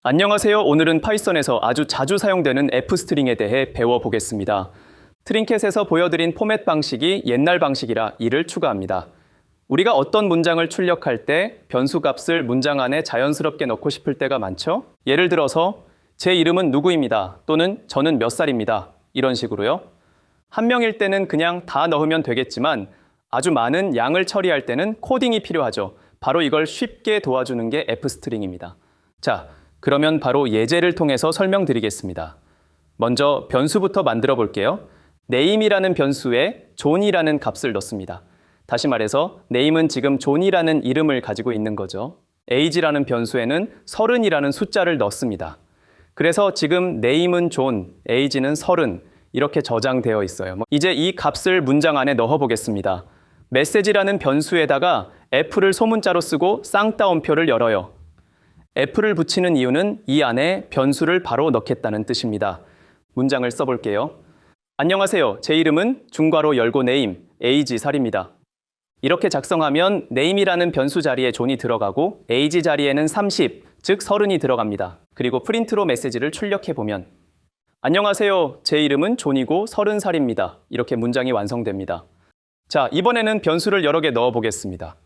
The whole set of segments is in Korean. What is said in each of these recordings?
안녕하세요. 오늘은 파이썬에서 아주 자주 사용되는 f스트링에 대해 배워보겠습니다. 트링캣에서 보여드린 포맷 방식이 옛날 방식이라 이를 추가합니다. 우리가 어떤 문장을 출력할 때 변수 값을 문장 안에 자연스럽게 넣고 싶을 때가 많죠? 예를 들어서 제 이름은 누구입니다. 또는 저는 몇 살입니다. 이런 식으로요. 한 명일 때는 그냥 다 넣으면 되겠지만 아주 많은 양을 처리할 때는 코딩이 필요하죠. 바로 이걸 쉽게 도와주는 게 f스트링입니다. 자, 그러면 바로 예제를 통해서 설명드리겠습니다. 먼저 변수부터 만들어 볼게요. name이라는 변수에 존이라는 값을 넣습니다. 다시 말해서 name은 지금 존이라는 이름을 가지고 있는 거죠. age라는 변수에는 30이라는 숫자를 넣습니다. 그래서 지금 name은 존, age는 30 이렇게 저장되어 있어요. 이제 이 값을 문장 안에 넣어 보겠습니다. message라는 변수에다가 f를 소문자로 쓰고 쌍따옴표를 열어요. f를 붙이는 이유는 이 안에 변수를 바로 넣겠다는 뜻입니다. 문장을 써볼게요. 안녕하세요. 제 이름은 중괄호 열고 name, age 살입니다. 이렇게 작성하면 name이라는 변수 자리에 존이 들어가고 age 자리에는 30, 즉 30이 들어갑니다. 그리고 프린트로 메시지를 출력해보면 안녕하세요. 제 이름은 존이고 30살입니다. 이렇게 문장이 완성됩니다. 자, 이번에는 변수를 여러 개 넣어보겠습니다.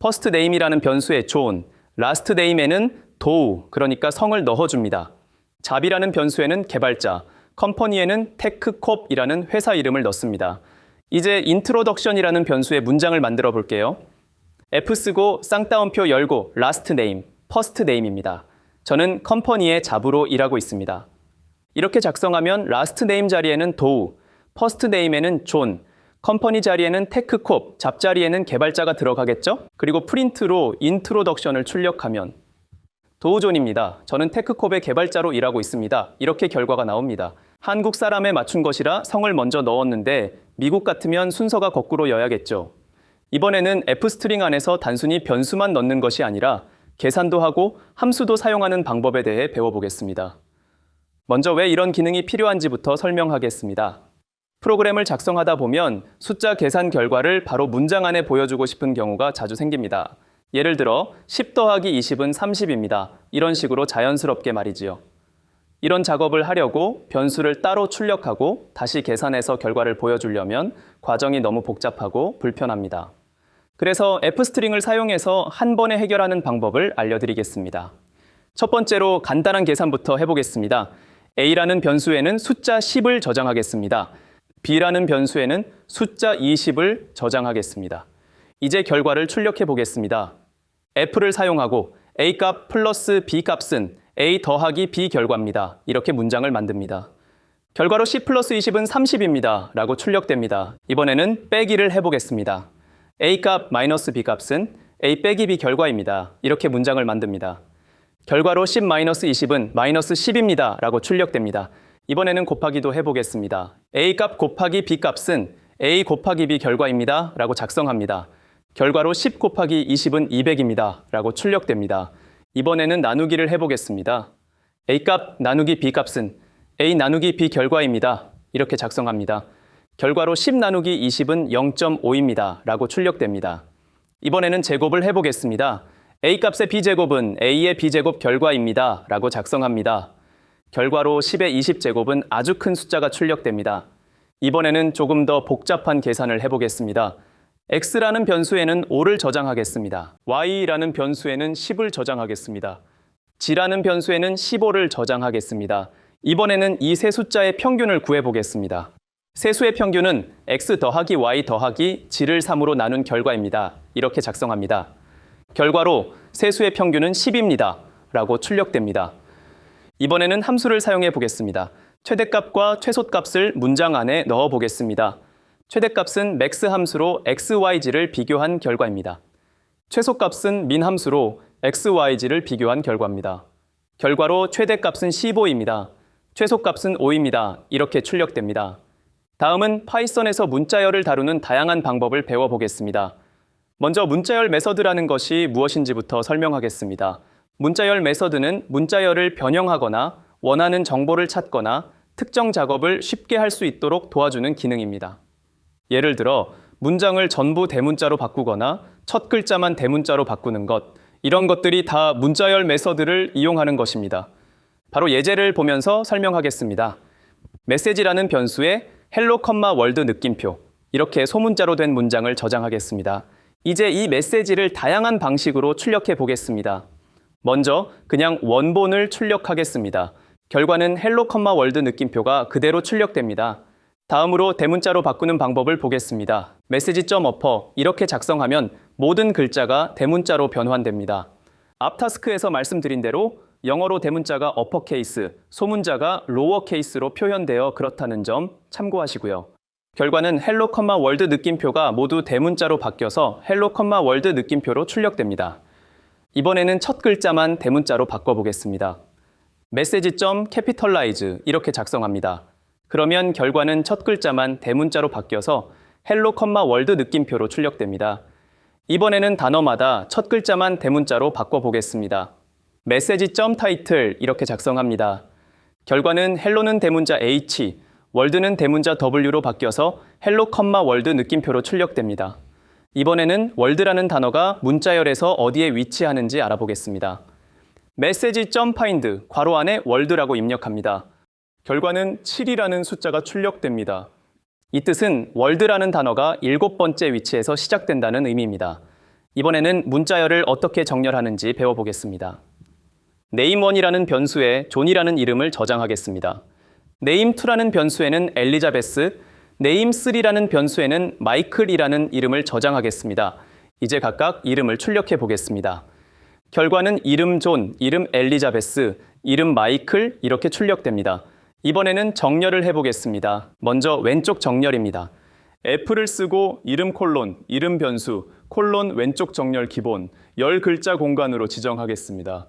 first name이라는 변수에 존, last name에는 도우, 그러니까 성을 넣어줍니다. 잡이라는 변수에는 개발자, 컴퍼니에는 테크콥이라는 회사 이름을 넣습니다. 이제 introduction이라는 변수의 문장을 만들어 볼게요. F 쓰고 쌍따옴표 열고 last name, first name입니다. 저는 컴퍼니의 잡으로 일하고 있습니다. 이렇게 작성하면 last name 자리에는 도우, first name에는 존, 컴퍼니 자리에는 테크콥, 잡 자리에는 개발자가 들어가겠죠? 그리고 프린트로 introduction을 출력하면 도우존입니다. 저는 테크콥의 개발자로 일하고 있습니다. 이렇게 결과가 나옵니다. 한국 사람에 맞춘 것이라 성을 먼저 넣었는데 미국 같으면 순서가 거꾸로여야겠죠. 이번에는 f스트링 안에서 단순히 변수만 넣는 것이 아니라 계산도 하고 함수도 사용하는 방법에 대해 배워보겠습니다. 먼저 왜 이런 기능이 필요한지부터 설명하겠습니다. 프로그램을 작성하다 보면 숫자 계산 결과를 바로 문장 안에 보여주고 싶은 경우가 자주 생깁니다. 예를 들어 10 더하기 20은 30입니다. 이런 식으로 자연스럽게 말이지요. 이런 작업을 하려고 변수를 따로 출력하고 다시 계산해서 결과를 보여주려면 과정이 너무 복잡하고 불편합니다. 그래서 f스트링을 사용해서 한 번에 해결하는 방법을 알려드리겠습니다. 첫 번째로 간단한 계산부터 해보겠습니다. a라는 변수에는 숫자 10을 저장하겠습니다. b라는 변수에는 숫자 20을 저장하겠습니다. 이제 결과를 출력해 보겠습니다. f를 사용하고 a 값 플러스 b 값은 a 더하기 b 결과입니다. 이렇게 문장을 만듭니다. 결과로 10 플러스 20은 30입니다. 라고 출력됩니다. 이번에는 빼기를 해보겠습니다. a 값 마이너스 b 값은 a 빼기 b 결과입니다. 이렇게 문장을 만듭니다. 결과로 10 마이너스 20은 마이너스 10입니다. 라고 출력됩니다. 이번에는 곱하기도 해보겠습니다. a 값 곱하기 b 값은 a 곱하기 b 결과입니다. 라고 작성합니다. 결과로 10 곱하기 20은 200입니다. 라고 출력됩니다. 이번에는 나누기를 해보겠습니다. a 값 나누기 b 값은 a 나누기 b 결과입니다. 이렇게 작성합니다. 결과로 10 나누기 20은 0.5입니다. 라고 출력됩니다. 이번에는 제곱을 해보겠습니다. a 값의 b제곱은 a의 b제곱 결과입니다. 라고 작성합니다. 결과로 10의 20제곱은 아주 큰 숫자가 출력됩니다. 이번에는 조금 더 복잡한 계산을 해보겠습니다. x라는 변수에는 5를 저장하겠습니다. y라는 변수에는 10을 저장하겠습니다. g라는 변수에는 15를 저장하겠습니다. 이번에는 이 세 숫자의 평균을 구해보겠습니다. 세 수의 평균은 x 더하기 y 더하기 g를 3으로 나눈 결과입니다. 이렇게 작성합니다. 결과로 세 수의 평균은 10입니다. 라고 출력됩니다. 이번에는 함수를 사용해 보겠습니다. 최대값과 최소값을 문장 안에 넣어 보겠습니다. 최대값은 max 함수로 xyz를 비교한 결과입니다. 최소값은 min 함수로 xyz를 비교한 결과입니다. 결과로 최대값은 15입니다. 최소값은 5입니다. 이렇게 출력됩니다. 다음은 파이썬에서 문자열을 다루는 다양한 방법을 배워보겠습니다. 먼저 문자열 메서드라는 것이 무엇인지부터 설명하겠습니다. 문자열 메서드는 문자열을 변형하거나 원하는 정보를 찾거나 특정 작업을 쉽게 할 수 있도록 도와주는 기능입니다. 예를 들어 문장을 전부 대문자로 바꾸거나 첫 글자만 대문자로 바꾸는 것, 이런 것들이 다 문자열 메서드를 이용하는 것입니다. 바로 예제를 보면서 설명하겠습니다. 메시지라는 변수에 헬로 컴마 월드 느낌표, 이렇게 소문자로 된 문장을 저장하겠습니다. 이제 이 메시지를 다양한 방식으로 출력해 보겠습니다. 먼저 그냥 원본을 출력하겠습니다. 결과는 헬로 컴마 월드 느낌표가 그대로 출력됩니다. 다음으로 대문자로 바꾸는 방법을 보겠습니다. 메시지.어퍼 이렇게 작성하면 모든 글자가 대문자로 변환됩니다. 앞 타스크에서 말씀드린 대로 영어로 대문자가 어퍼케이스, 소문자가 로어케이스로 표현되어 그렇다는 점 참고하시고요. 결과는 헬로 컴마 월드 느낌표가 모두 대문자로 바뀌어서 헬로 컴마 월드 느낌표로 출력됩니다. 이번에는 첫 글자만 대문자로 바꿔보겠습니다. 메시지.캐피털라이즈 이렇게 작성합니다. 그러면 결과는 첫 글자만 대문자로 바뀌어서 헬로 컴마 월드 느낌표로 출력됩니다. 이번에는 단어마다 첫 글자만 대문자로 바꿔보겠습니다. 메시지.타이틀 이렇게 작성합니다. 결과는 헬로는 대문자 H, 월드는 대문자 W로 바뀌어서 헬로 컴마 월드 느낌표로 출력됩니다. 이번에는 월드라는 단어가 문자열에서 어디에 위치하는지 알아보겠습니다. 메시지.find 괄호 안에 월드라고 입력합니다. 결과는 7이라는 숫자가 출력됩니다. 이 뜻은 월드라는 단어가 7번째 위치에서 시작된다는 의미입니다. 이번에는 문자열을 어떻게 정렬하는지 배워보겠습니다. name1이라는 변수에 존이라는 이름을 저장하겠습니다. name2라는 변수에는 엘리자베스, name3라는 변수에는 마이클이라는 이름을 저장하겠습니다. 이제 각각 이름을 출력해 보겠습니다. 결과는 이름 존, 이름 엘리자베스, 이름 마이클 이렇게 출력됩니다. 이번에는 정렬을 해보겠습니다. 먼저 왼쪽 정렬입니다. F를 쓰고 이름 콜론, 이름 변수, 콜론 왼쪽 정렬 기본, 10글자 공간으로 지정하겠습니다.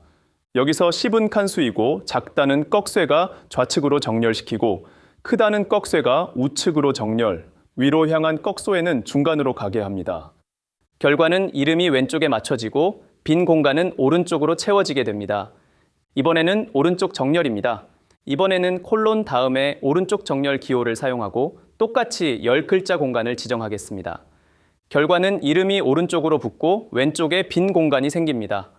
여기서 10은 칸수이고 작다는 꺽쇠가 좌측으로 정렬시키고 크다는 꺽쇠가 우측으로 정렬, 위로 향한 꺽쇠는 중간으로 가게 합니다. 결과는 이름이 왼쪽에 맞춰지고 빈 공간은 오른쪽으로 채워지게 됩니다. 이번에는 오른쪽 정렬입니다. 이번에는 콜론 다음에 오른쪽 정렬 기호를 사용하고 똑같이 10글자 공간을 지정하겠습니다. 결과는 이름이 오른쪽으로 붙고 왼쪽에 빈 공간이 생깁니다.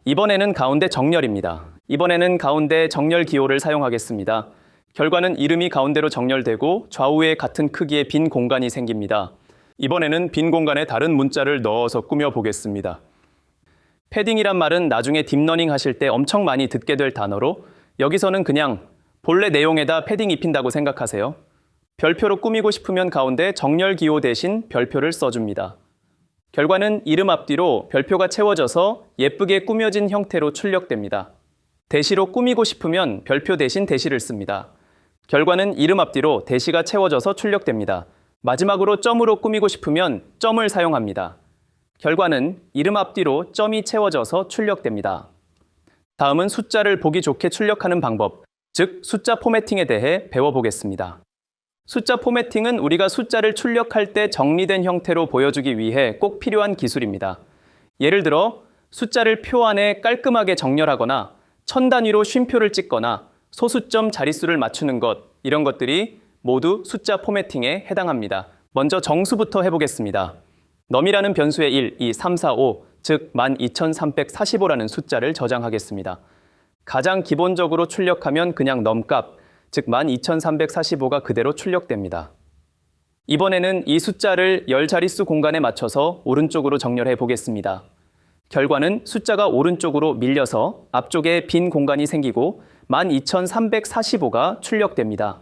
이번에는 가운데 정렬입니다. 이번에는 가운데 정렬 기호를 사용하겠습니다. 결과는 이름이 가운데로 정렬되고 좌우에 같은 크기의 빈 공간이 생깁니다. 이번에는 빈 공간에 다른 문자를 넣어서 꾸며 보겠습니다. 패딩이란 말은 나중에 딥러닝 하실 때 엄청 많이 듣게 될 단어로 여기서는 그냥 본래 내용에다 패딩 입힌다고 생각하세요. 별표로 꾸미고 싶으면 가운데 정렬 기호 대신 별표를 써줍니다. 결과는 이름 앞뒤로 별표가 채워져서 예쁘게 꾸며진 형태로 출력됩니다. 대시로 꾸미고 싶으면 별표 대신 대시를 씁니다. 결과는 이름 앞뒤로 대시가 채워져서 출력됩니다. 마지막으로 점으로 꾸미고 싶으면 점을 사용합니다. 결과는 이름 앞뒤로 점이 채워져서 출력됩니다. 다음은 숫자를 보기 좋게 출력하는 방법, 즉 숫자 포매팅에 대해 배워보겠습니다. 숫자 포매팅은 우리가 숫자를 출력할 때 정리된 형태로 보여주기 위해 꼭 필요한 기술입니다. 예를 들어 숫자를 표 안에 깔끔하게 정렬하거나 천 단위로 쉼표를 찍거나 소수점 자릿수를 맞추는 것, 이런 것들이 모두 숫자 포매팅에 해당합니다. 먼저 정수부터 해보겠습니다. num이라는 변수에 1, 2, 3, 4, 5, 즉 12345라는 숫자를 저장하겠습니다. 가장 기본적으로 출력하면 그냥 num 값, 즉 12345가 그대로 출력됩니다. 이번에는 이 숫자를 10자릿수 공간에 맞춰서 오른쪽으로 정렬해 보겠습니다. 결과는 숫자가 오른쪽으로 밀려서 앞쪽에 빈 공간이 생기고 12345가 출력됩니다.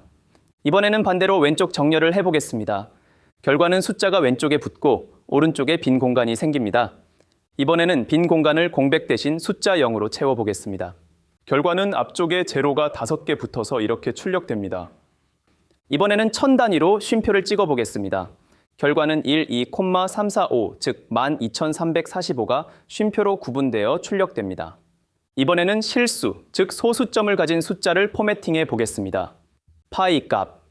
이번에는 반대로 왼쪽 정렬을 해보겠습니다. 결과는 숫자가 왼쪽에 붙고 오른쪽에 빈 공간이 생깁니다. 이번에는 빈 공간을 공백 대신 숫자 0으로 채워보겠습니다. 결과는 앞쪽에 제로가 5개 붙어서 이렇게 출력됩니다. 이번에는 천 단위로 쉼표를 찍어보겠습니다. 결과는 1, 2, 3, 4, 5, 즉 12345가 쉼표로 구분되어 출력됩니다. 이번에는 실수, 즉 소수점을 가진 숫자를 포매팅해 보겠습니다. 파이 값,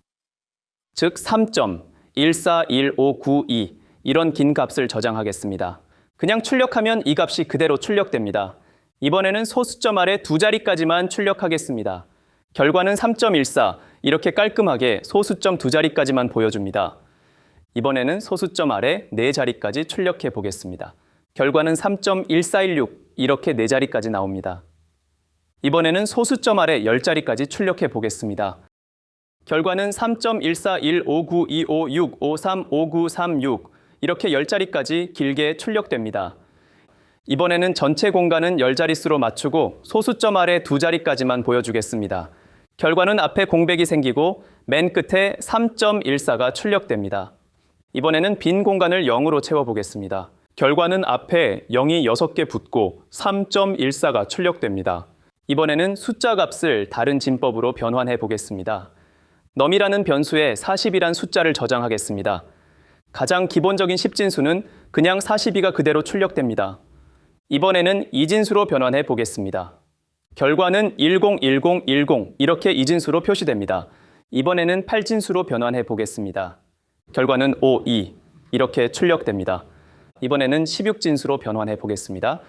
즉 3점, 141592 이런 긴 값을 저장하겠습니다. 그냥 출력하면 이 값이 그대로 출력됩니다. 이번에는 소수점 아래 2자리까지만 출력하겠습니다. 결과는 3.14 이렇게 깔끔하게 소수점 2자리까지만 보여줍니다. 이번에는 소수점 아래 4자리까지 출력해 보겠습니다. 결과는 3.1416 이렇게 4자리까지 나옵니다. 이번에는 소수점 아래 10자리까지 출력해 보겠습니다. 결과는 3.14159256535936 이렇게 10자리까지 길게 출력됩니다. 이번에는 전체 공간은 10자릿수로 맞추고 소수점 아래 2자리까지만 보여주겠습니다. 결과는 앞에 공백이 생기고 맨 끝에 3.14가 출력됩니다. 이번에는 빈 공간을 0으로 채워보겠습니다. 결과는 앞에 0이 6개 붙고 3.14가 출력됩니다. 이번에는 숫자 값을 다른 진법으로 변환해 보겠습니다. num이라는 변수에 40이란 숫자를 저장하겠습니다. 가장 기본적인 10진수는 그냥 42가 그대로 출력됩니다. 이번에는 이진수로 변환해 보겠습니다. 결과는 101010 이렇게 이진수로 표시됩니다. 이번에는 8진수로 변환해 보겠습니다. 결과는 52 이렇게 출력됩니다. 이번에는 16진수로 변환해 보겠습니다.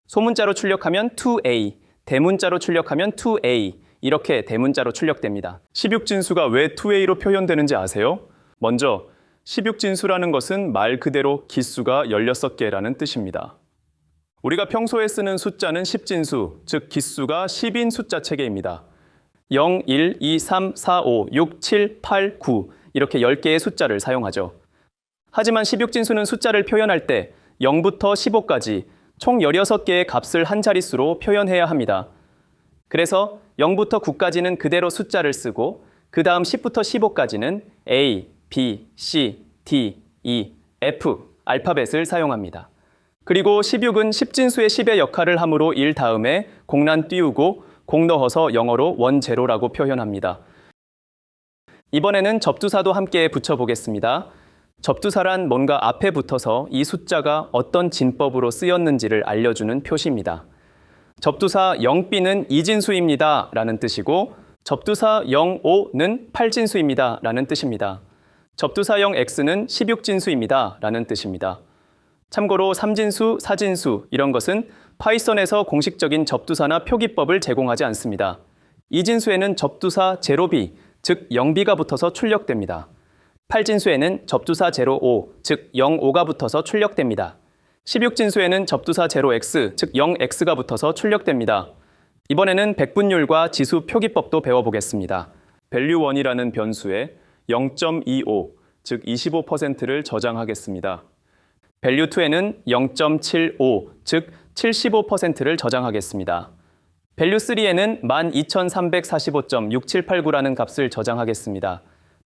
소문자로 출력하면 2a, 대문자로 출력하면 2a 이렇게 대문자로 출력됩니다. 16진수가 왜 2a로 표현되는지 아세요? 먼저 16진수라는 것은 말 그대로 기수가 16개라는 뜻입니다. 우리가 평소에 쓰는 숫자는 10진수, 즉 기수가 10인 숫자 체계입니다. 0, 1, 2, 3, 4, 5, 6, 7, 8, 9 이렇게 10개의 숫자를 사용하죠. 하지만 16진수는 숫자를 표현할 때 0부터 15까지 총 16개의 값을 한 자릿수로 표현해야 합니다. 그래서 0부터 9까지는 그대로 숫자를 쓰고 그 다음 10부터 15까지는 A, B, C, D, E, F 알파벳을 사용합니다. 그리고 16은 10진수의 10의 역할을 하므로 1 다음에 공란 띄우고 공 넣어서 영어로 원제로라고 표현합니다. 이번에는 접두사도 함께 붙여보겠습니다. 접두사란 뭔가 앞에 붙어서 이 숫자가 어떤 진법으로 쓰였는지를 알려주는 표시입니다. 접두사 0b는 이진수입니다 라는 뜻이고 접두사 05는 8진수입니다 라는 뜻입니다. 접두사 0x는 16진수입니다 라는 뜻입니다. 참고로 3진수, 4진수 이런 것은 파이썬에서 공식적인 접두사나 표기법을 제공하지 않습니다. 이진수에는 접두사 0b, 즉 0b가 붙어서 출력됩니다. 8진수에는 접두사 05, 즉 05가 붙어서 출력됩니다. 16진수에는 접두사 0x, 즉 0x가 붙어서 출력됩니다. 이번에는 백분율과 지수 표기법도 배워보겠습니다. value1이라는 변수에 0.25, 즉 25%를 저장하겠습니다. value2에는 0.75, 즉 75%를 저장하겠습니다. value3에는 12345.6789라는 값을 저장하겠습니다.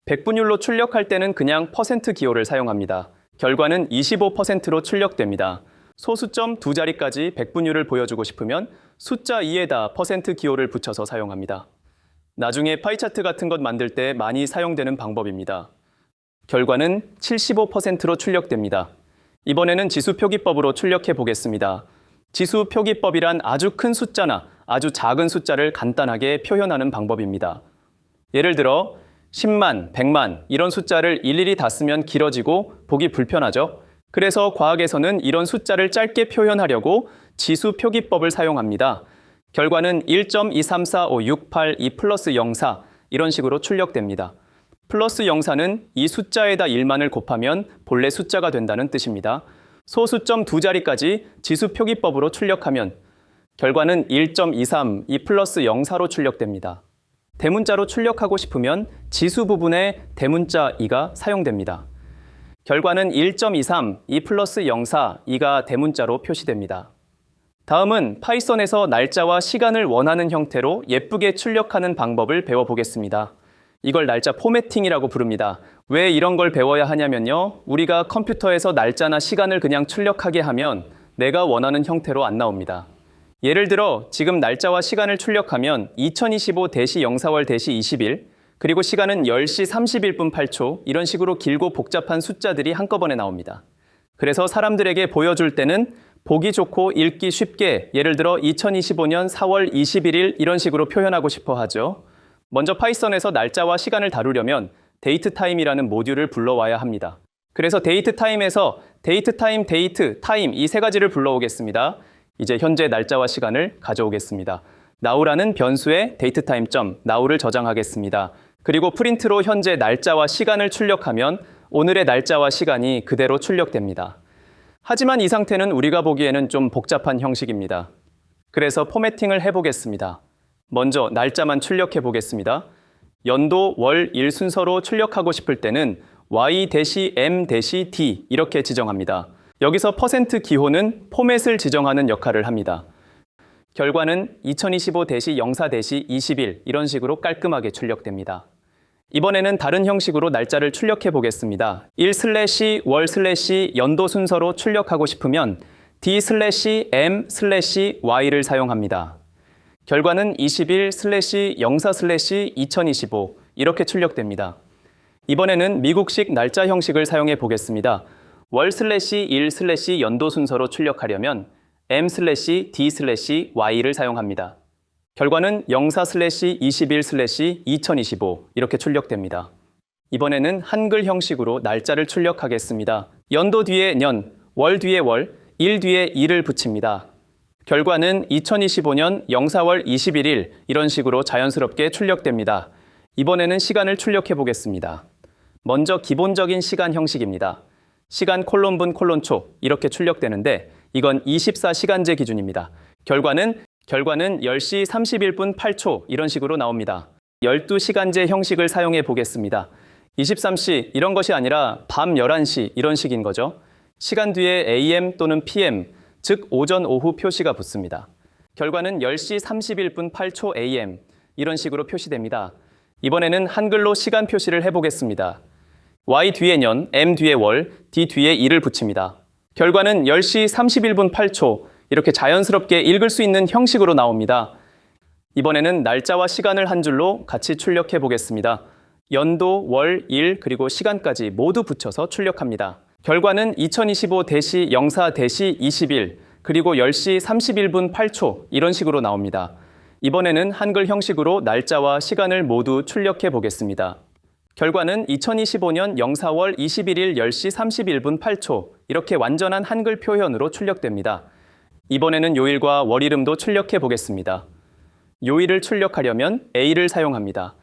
백분율로 출력할 때는 그냥 퍼센트 기호를 사용합니다. 결과는 25%로 출력됩니다. 소수점 2자리까지 백분율을 보여주고 싶으면 숫자 2에다 퍼센트 기호를 붙여서 사용합니다. 나중에 파이 차트 같은 것 만들 때 많이 사용되는 방법입니다. 결과는 75%로 출력됩니다. 이번에는 지수 표기법으로 출력해 보겠습니다. 지수 표기법이란 아주 큰 숫자나 아주 작은 숫자를 간단하게 표현하는 방법입니다. 예를 들어 10만, 100만 이런 숫자를 일일이 다 쓰면 길어지고 보기 불편하죠. 그래서 과학에서는 이런 숫자를 짧게 표현하려고 지수 표기법을 사용합니다. 결과는 1.2345682 플러스 04 이런 식으로 출력됩니다. 플러스 04는 이 숫자에다 1만을 곱하면 본래 숫자가 된다는 뜻입니다. 소수점 2자리까지 지수 표기법으로 출력하면 결과는 1.23 2 플러스 04로 출력됩니다. 대문자로 출력하고 싶으면 지수 부분에 대문자 2가 사용됩니다. 결과는 1.23 2 플러스 04 2가 대문자로 표시됩니다. 다음은 파이썬에서 날짜와 시간을 원하는 형태로 예쁘게 출력하는 방법을 배워보겠습니다. 이걸 날짜 포매팅이라고 부릅니다. 왜 이런 걸 배워야 하냐면요. 우리가 컴퓨터에서 날짜나 시간을 그냥 출력하게 하면 내가 원하는 형태로 안 나옵니다. 예를 들어 지금 날짜와 시간을 출력하면 2025-04월-20일 그리고 시간은 10시 31분 8초 이런 식으로 길고 복잡한 숫자들이 한꺼번에 나옵니다. 그래서 사람들에게 보여줄 때는 보기 좋고 읽기 쉽게 예를 들어 2025년 4월 21일 이런 식으로 표현하고 싶어 하죠. 먼저 파이썬에서 날짜와 시간을 다루려면 데이트타임이라는 모듈을 불러와야 합니다. 그래서 데이트타임에서 데이트타임, 데이트, 타임 이 세 가지를 불러오겠습니다. 이제 현재 날짜와 시간을 가져오겠습니다. now라는 변수에 datetime.now를 저장하겠습니다. 그리고 프린트로 현재 날짜와 시간을 출력하면 오늘의 날짜와 시간이 그대로 출력됩니다. 하지만 이 상태는 우리가 보기에는 좀 복잡한 형식입니다. 그래서 포매팅을 해보겠습니다. 먼저 날짜만 출력해 보겠습니다. 연도, 월, 일 순서로 출력하고 싶을 때는 y-m-d 이렇게 지정합니다. 여기서 퍼센트 기호는 포맷을 지정하는 역할을 합니다. 결과는 2025-04-21 이런 식으로 깔끔하게 출력됩니다. 이번에는 다른 형식으로 날짜를 출력해 보겠습니다. 1/월/연도 순서로 출력하고 싶으면 d/m/y를 사용합니다. 결과는 21/04/2025 이렇게 출력됩니다. 이번에는 미국식 날짜 형식을 사용해 보겠습니다. 월/일/연도 순서로 출력하려면 m/d/y를 사용합니다. 결과는 04/21/2025 이렇게 출력됩니다. 이번에는 한글 형식으로 날짜를 출력하겠습니다. 연도 뒤에 년, 월 뒤에 월, 일 뒤에 일을 붙입니다. 결과는 2025년 04월 21일 이런 식으로 자연스럽게 출력됩니다. 이번에는 시간을 출력해 보겠습니다. 먼저 기본적인 시간 형식입니다. 시간 콜론분 콜론초 이렇게 출력되는데 이건 24시간제 기준입니다. 결과는 10시 31분 8초 이런 식으로 나옵니다. 12시간제 형식을 사용해 보겠습니다. 23시 이런 것이 아니라 밤 11시 이런 식인 거죠. 시간 뒤에 AM 또는 PM, 즉 오전 오후 표시가 붙습니다. 결과는 10시 31분 8초 AM 이런 식으로 표시됩니다. 이번에는 한글로 시간 표시를 해보겠습니다. Y 뒤에 년, M 뒤에 월, D 뒤에 일을 붙입니다. 결과는 10시 31분 8초 이렇게 자연스럽게 읽을 수 있는 형식으로 나옵니다. 이번에는 날짜와 시간을 한 줄로 같이 출력해 보겠습니다. 연도, 월, 일, 그리고 시간까지 모두 붙여서 출력합니다. 결과는 2025-04-21 그리고 10시 31분 8초 이런 식으로 나옵니다. 이번에는 한글 형식으로 날짜와 시간을 모두 출력해 보겠습니다. 결과는 2025년 04월 21일 10시 31분 8초 이렇게 완전한 한글 표현으로 출력됩니다. 이번에는 요일과 월 이름도 출력해 보겠습니다. 요일을 출력하려면 A를 사용합니다.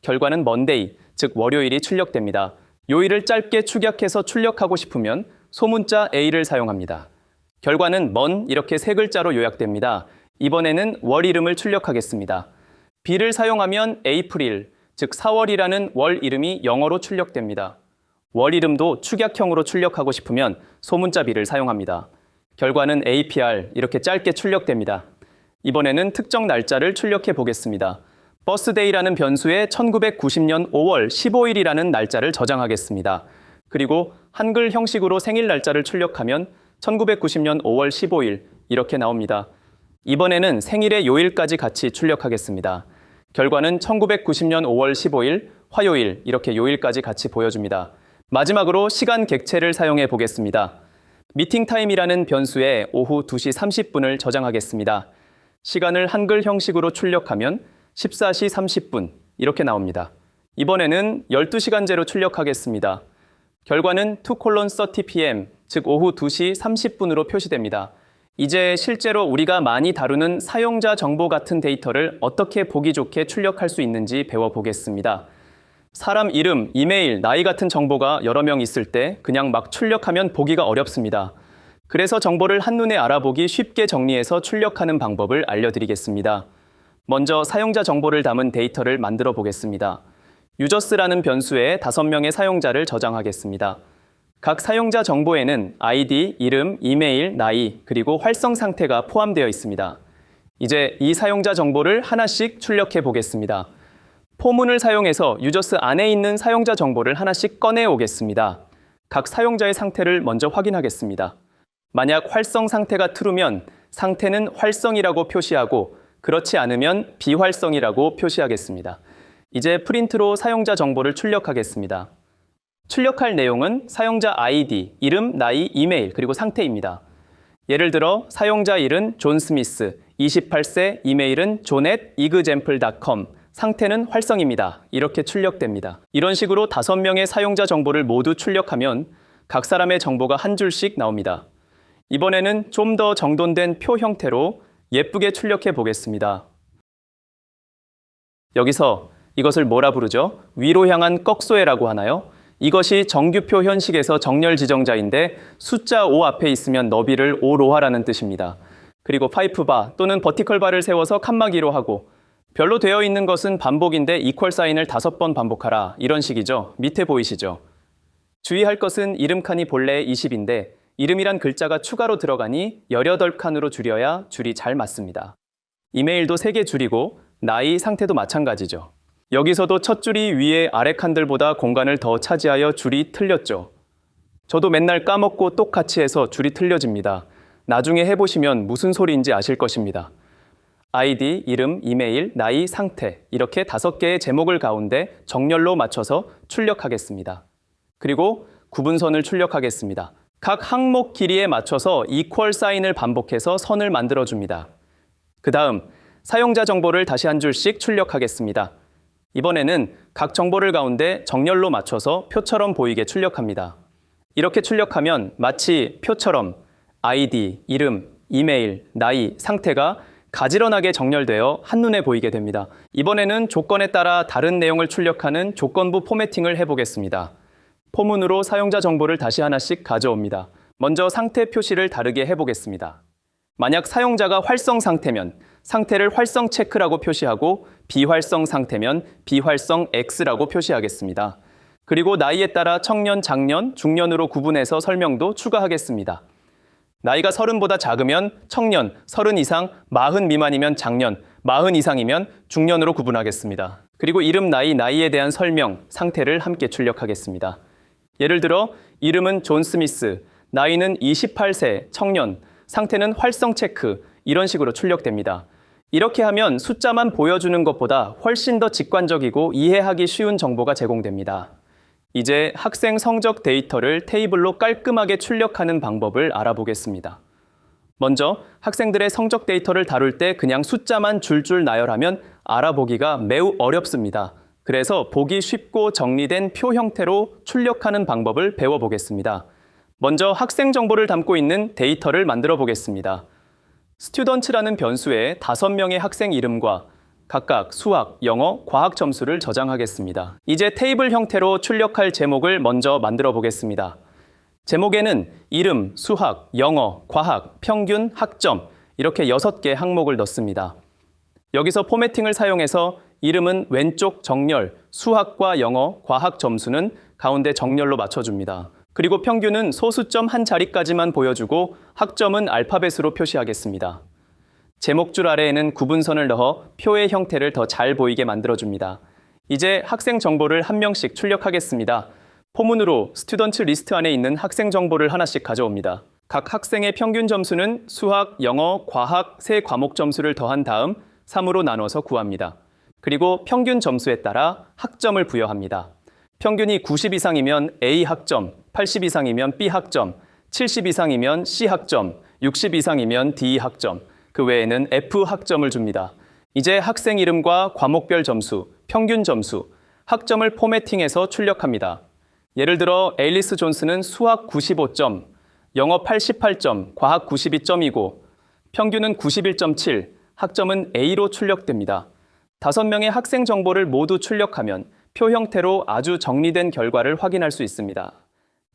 결과는 먼데이, 즉 월요일이 출력됩니다. 요일을 짧게 축약해서 출력하고 싶으면 소문자 A를 사용합니다. 결과는 먼 이렇게 세 글자로 요약됩니다. 이번에는 월 이름을 출력하겠습니다. B를 사용하면 에이프릴, 즉 4월이라는 월 이름이 영어로 출력됩니다. 월 이름도 축약형으로 출력하고 싶으면 소문자 B를 사용합니다. 결과는 APR 이렇게 짧게 출력됩니다. 이번에는 특정 날짜를 출력해 보겠습니다. 버스데이라는 변수에 1990년 5월 15일이라는 날짜를 저장하겠습니다. 그리고 한글 형식으로 생일 날짜를 출력하면 1990년 5월 15일 이렇게 나옵니다. 이번에는 생일의 요일까지 같이 출력하겠습니다. 결과는 1990년 5월 15일 화요일 이렇게 요일까지 같이 보여줍니다. 마지막으로 시간 객체를 사용해 보겠습니다. 미팅타임이라는 변수에 오후 2시 30분을 저장하겠습니다. 시간을 한글 형식으로 출력하면 14시 30분 이렇게 나옵니다. 이번에는 12시간제로 출력하겠습니다. 결과는 2:30pm, 즉 오후 2시 30분으로 표시됩니다. 이제 실제로 우리가 많이 다루는 사용자 정보 같은 데이터를 어떻게 보기 좋게 출력할 수 있는지 배워보겠습니다. 사람 이름, 이메일, 나이 같은 정보가 여러 명 있을 때 그냥 막 출력하면 보기가 어렵습니다. 그래서 정보를 한눈에 알아보기 쉽게 정리해서 출력하는 방법을 알려드리겠습니다. 먼저 사용자 정보를 담은 데이터를 만들어 보겠습니다. 유저스라는 변수에 5명의 사용자를 저장하겠습니다. 각 사용자 정보에는 아이디, 이름, 이메일, 나이, 그리고 활성 상태가 포함되어 있습니다. 이제 이 사용자 정보를 하나씩 출력해 보겠습니다. 포문을 사용해서 유저스 안에 있는 사용자 정보를 하나씩 꺼내 오겠습니다. 각 사용자의 상태를 먼저 확인하겠습니다. 만약 활성 상태가 true면 상태는 활성이라고 표시하고 그렇지 않으면 비활성이라고 표시하겠습니다. 이제 프린트로 사용자 정보를 출력하겠습니다. 출력할 내용은 사용자 아이디, 이름, 나이, 이메일, 그리고 상태입니다. 예를 들어 사용자 이름 존 스미스, 28세, 이메일은 john@example.com, 상태는 활성입니다. 이렇게 출력됩니다. 이런 식으로 5명의 사용자 정보를 모두 출력하면 각 사람의 정보가 한 줄씩 나옵니다. 이번에는 좀 더 정돈된 표 형태로 예쁘게 출력해 보겠습니다. 여기서 이것을 뭐라 부르죠? 위로 향한 꺽쇠라고 하나요? 이것이 정규표 현식에서 정렬 지정자인데 숫자 5 앞에 있으면 너비를 5로하라는 뜻입니다. 그리고 파이프바 또는 버티컬바를 세워서 칸막이로 하고 별로 되어 있는 것은 반복인데 이퀄 사인을 5번 반복하라. 이런 식이죠. 밑에 보이시죠? 주의할 것은 이름 칸이 본래 20인데 이름이란 글자가 추가로 들어가니 18칸으로 줄여야 줄이 잘 맞습니다. 이메일도 3개 줄이고 나이, 상태도 마찬가지죠. 여기서도 첫 줄이 위에 아래 칸들보다 공간을 더 차지하여 줄이 틀렸죠. 저도 맨날 까먹고 똑같이 해서 줄이 틀려집니다. 나중에 해보시면 무슨 소리인지 아실 것입니다. 아이디, 이름, 이메일, 나이, 상태 이렇게 5개의 제목을 가운데 정렬로 맞춰서 출력하겠습니다. 그리고 구분선을 출력하겠습니다. 각 항목 길이에 맞춰서 이퀄 사인을 반복해서 선을 만들어줍니다. 그 다음 사용자 정보를 다시 한 줄씩 출력하겠습니다. 이번에는 각 정보를 가운데 정렬로 맞춰서 표처럼 보이게 출력합니다. 이렇게 출력하면 마치 표처럼 아이디, 이름, 이메일, 나이, 상태가 가지런하게 정렬되어 한눈에 보이게 됩니다. 이번에는 조건에 따라 다른 내용을 출력하는 조건부 포매팅을 해보겠습니다. 포문으로 사용자 정보를 다시 하나씩 가져옵니다. 먼저 상태 표시를 다르게 해보겠습니다. 만약 사용자가 활성 상태면 상태를 활성 체크라고 표시하고 비활성 상태면 비활성 X라고 표시하겠습니다. 그리고 나이에 따라 청년, 장년, 중년으로 구분해서 설명도 추가하겠습니다. 나이가 30보다 작으면 청년, 30 이상, 40 미만이면 장년, 40 이상이면 중년으로 구분하겠습니다. 그리고 이름, 나이, 나이에 대한 설명, 상태를 함께 출력하겠습니다. 예를 들어 이름은 존 스미스, 나이는 28세, 청년, 상태는 활성 체크, 이런 식으로 출력됩니다. 이렇게 하면 숫자만 보여주는 것보다 훨씬 더 직관적이고 이해하기 쉬운 정보가 제공됩니다. 이제 학생 성적 데이터를 테이블로 깔끔하게 출력하는 방법을 알아보겠습니다. 먼저 학생들의 성적 데이터를 다룰 때 그냥 숫자만 줄줄 나열하면 알아보기가 매우 어렵습니다. 그래서 보기 쉽고 정리된 표 형태로 출력하는 방법을 배워보겠습니다. 먼저 학생 정보를 담고 있는 데이터를 만들어 보겠습니다. 스튜던츠라는 변수에 5명의 학생 이름과 각각 수학, 영어, 과학 점수를 저장하겠습니다. 이제 테이블 형태로 출력할 제목을 먼저 만들어 보겠습니다. 제목에는 이름, 수학, 영어, 과학, 평균, 학점 이렇게 6개 항목을 넣습니다. 여기서 포매팅을 사용해서 이름은 왼쪽 정렬, 수학과 영어, 과학 점수는 가운데 정렬로 맞춰줍니다. 그리고 평균은 소수점 한 자리까지만 보여주고 학점은 알파벳으로 표시하겠습니다. 제목줄 아래에는 구분선을 넣어 표의 형태를 더 잘 보이게 만들어줍니다. 이제 학생 정보를 한 명씩 출력하겠습니다. 포문으로 스튜던트 리스트 안에 있는 학생 정보를 하나씩 가져옵니다. 각 학생의 평균 점수는 수학, 영어, 과학 3과목 점수를 더한 다음 3으로 나눠서 구합니다. 그리고 평균 점수에 따라 학점을 부여합니다. 평균이 90 이상이면 A 학점, 80 이상이면 B 학점, 70 이상이면 C 학점, 60 이상이면 D 학점, 그 외에는 F 학점을 줍니다. 이제 학생 이름과 과목별 점수, 평균 점수, 학점을 포매팅해서 출력합니다. 예를 들어 에일리스 존스는 수학 95점, 영어 88점, 과학 92점이고 평균은 91.7, 학점은 A로 출력됩니다. 5명의 학생 정보를 모두 출력하면 표 형태로 아주 정리된 결과를 확인할 수 있습니다.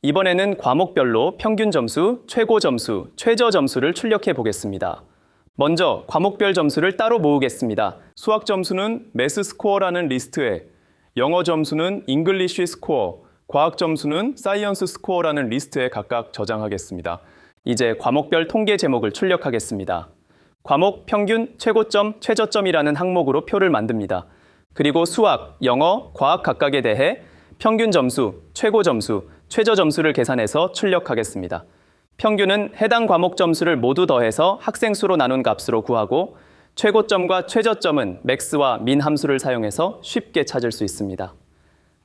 이번에는 과목별로 평균 점수, 최고 점수, 최저 점수를 출력해 보겠습니다. 먼저 과목별 점수를 따로 모으겠습니다. 수학 점수는 매스 스코어라는 리스트에, 영어 점수는 잉글리쉬 스코어, 과학 점수는 사이언스 스코어라는 리스트에 각각 저장하겠습니다. 이제 과목별 통계 제목을 출력하겠습니다. 과목, 평균, 최고점, 최저점이라는 항목으로 표를 만듭니다. 그리고 수학, 영어, 과학 각각에 대해 평균 점수, 최고 점수, 최저 점수를 계산해서 출력하겠습니다. 평균은 해당 과목 점수를 모두 더해서 학생 수로 나눈 값으로 구하고 최고점과 최저점은 맥스와 민 함수를 사용해서 쉽게 찾을 수 있습니다.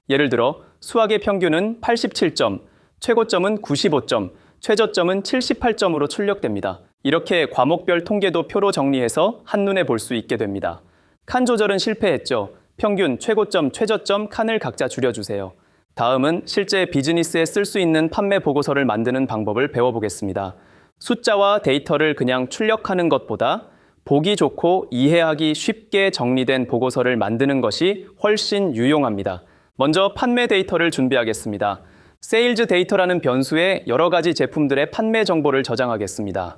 예를 들어 수학의 평균은 87점, 최고점은 95점, 최저점은 78점으로 출력됩니다. 이렇게 과목별 통계도 표로 정리해서 한눈에 볼 수 있게 됩니다. 칸 조절은 실패했죠. 평균, 최고점, 최저점 칸을 각자 줄여주세요. 다음은 실제 비즈니스에 쓸 수 있는 판매 보고서를 만드는 방법을 배워보겠습니다. 숫자와 데이터를 그냥 출력하는 것보다 보기 좋고 이해하기 쉽게 정리된 보고서를 만드는 것이 훨씬 유용합니다. 먼저 판매 데이터를 준비하겠습니다. 세일즈 데이터라는 변수에 여러 가지 제품들의 판매 정보를 저장하겠습니다.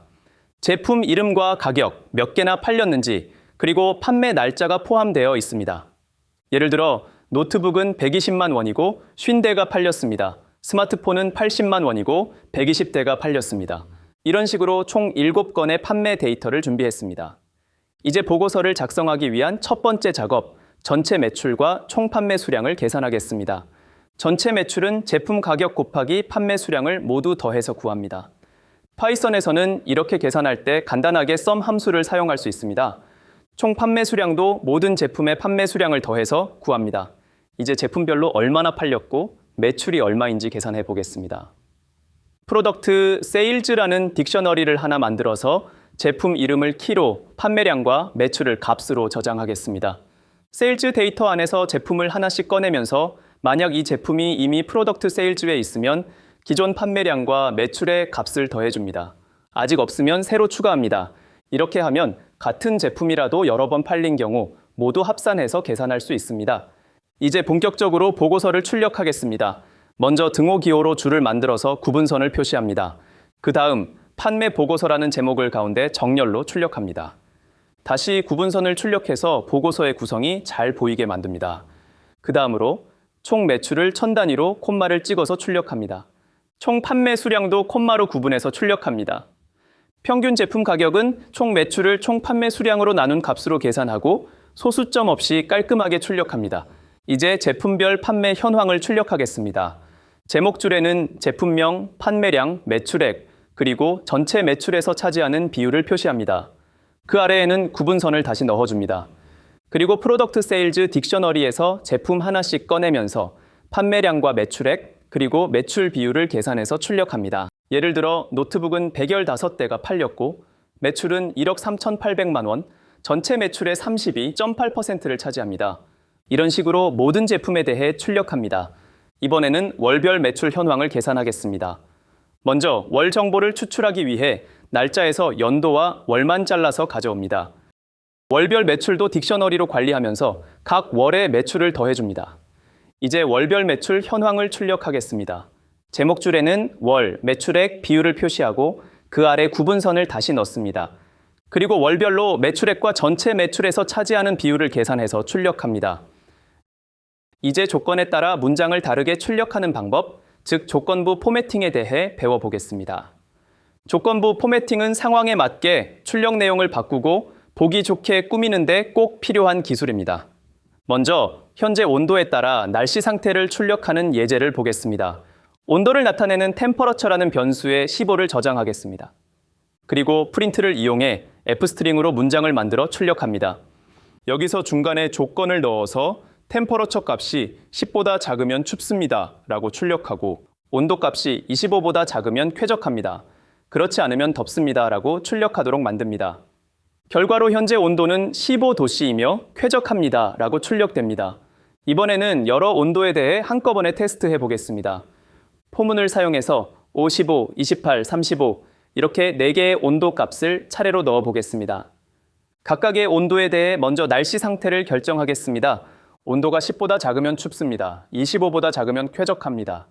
제품 이름과 가격, 몇 개나 팔렸는지, 그리고 판매 날짜가 포함되어 있습니다. 예를 들어 노트북은 120만 원이고 50대가 팔렸습니다. 스마트폰은 80만 원이고 120대가 팔렸습니다. 이런 식으로 총 7건의 판매 데이터를 준비했습니다. 이제 보고서를 작성하기 위한 첫 번째 작업, 전체 매출과 총 판매 수량을 계산하겠습니다. 전체 매출은 제품 가격 곱하기 판매 수량을 모두 더해서 구합니다. 파이썬에서는 이렇게 계산할 때 간단하게 sum 함수를 사용할 수 있습니다. 총 판매 수량도 모든 제품의 판매 수량을 더해서 구합니다. 이제 제품별로 얼마나 팔렸고 매출이 얼마인지 계산해 보겠습니다. 프로덕트 세일즈라는 딕셔너리를 하나 만들어서 제품 이름을 키로, 판매량과 매출을 값으로 저장하겠습니다. 세일즈 데이터 안에서 제품을 하나씩 꺼내면서 만약 이 제품이 이미 프로덕트 세일즈에 있으면 기존 판매량과 매출의 값을 더해줍니다. 아직 없으면 새로 추가합니다. 이렇게 하면 같은 제품이라도 여러 번 팔린 경우 모두 합산해서 계산할 수 있습니다. 이제 본격적으로 보고서를 출력하겠습니다. 먼저 등호 기호로 줄을 만들어서 구분선을 표시합니다. 그 다음 판매 보고서라는 제목을 가운데 정렬로 출력합니다. 다시 구분선을 출력해서 보고서의 구성이 잘 보이게 만듭니다. 그 다음으로 총 매출을 1000단위로 콤마를 찍어서 출력합니다. 총 판매 수량도 콤마로 구분해서 출력합니다. 평균 제품 가격은 총 매출을 총 판매 수량으로 나눈 값으로 계산하고 소수점 없이 깔끔하게 출력합니다. 이제 제품별 판매 현황을 출력하겠습니다. 제목줄에는 제품명, 판매량, 매출액, 그리고 전체 매출에서 차지하는 비율을 표시합니다. 그 아래에는 구분선을 다시 넣어줍니다. 그리고 프로덕트 세일즈 딕셔너리에서 제품 하나씩 꺼내면서 판매량과 매출액, 그리고 매출 비율을 계산해서 출력합니다. 예를 들어 노트북은 115대가 팔렸고 매출은 1억 3,800만 원, 전체 매출의 32.8%를 차지합니다. 이런 식으로 모든 제품에 대해 출력합니다. 이번에는 월별 매출 현황을 계산하겠습니다. 먼저 월 정보를 추출하기 위해 날짜에서 연도와 월만 잘라서 가져옵니다. 월별 매출도 딕셔너리로 관리하면서 각 월의 매출을 더해줍니다. 이제 월별 매출 현황을 출력하겠습니다. 제목줄에는 월, 매출액, 비율을 표시하고 그 아래 구분선을 다시 넣습니다. 그리고 월별로 매출액과 전체 매출에서 차지하는 비율을 계산해서 출력합니다. 이제 조건에 따라 문장을 다르게 출력하는 방법, 즉 조건부 포매팅에 대해 배워보겠습니다. 조건부 포매팅은 상황에 맞게 출력 내용을 바꾸고 보기 좋게 꾸미는 데 꼭 필요한 기술입니다. 먼저 현재 온도에 따라 날씨 상태를 출력하는 예제를 보겠습니다. 온도를 나타내는 템퍼러처라는 변수에 15를 저장하겠습니다. 그리고 프린트를 이용해 f스트링으로 문장을 만들어 출력합니다. 여기서 중간에 조건을 넣어서 템퍼러처 값이 10보다 작으면 춥습니다 라고 출력하고 온도 값이 25보다 작으면 쾌적합니다. 그렇지 않으면 덥습니다 라고 출력하도록 만듭니다. 결과로 현재 온도는 15도씨이며 쾌적합니다 라고 출력됩니다. 이번에는 여러 온도에 대해 한꺼번에 테스트해 보겠습니다. 포문을 사용해서 5, 15, 28, 35 이렇게 4개의 온도 값을 차례로 넣어 보겠습니다. 각각의 온도에 대해 먼저 날씨 상태를 결정하겠습니다. 온도가 10보다 작으면 춥습니다. 25보다 작으면 쾌적합니다.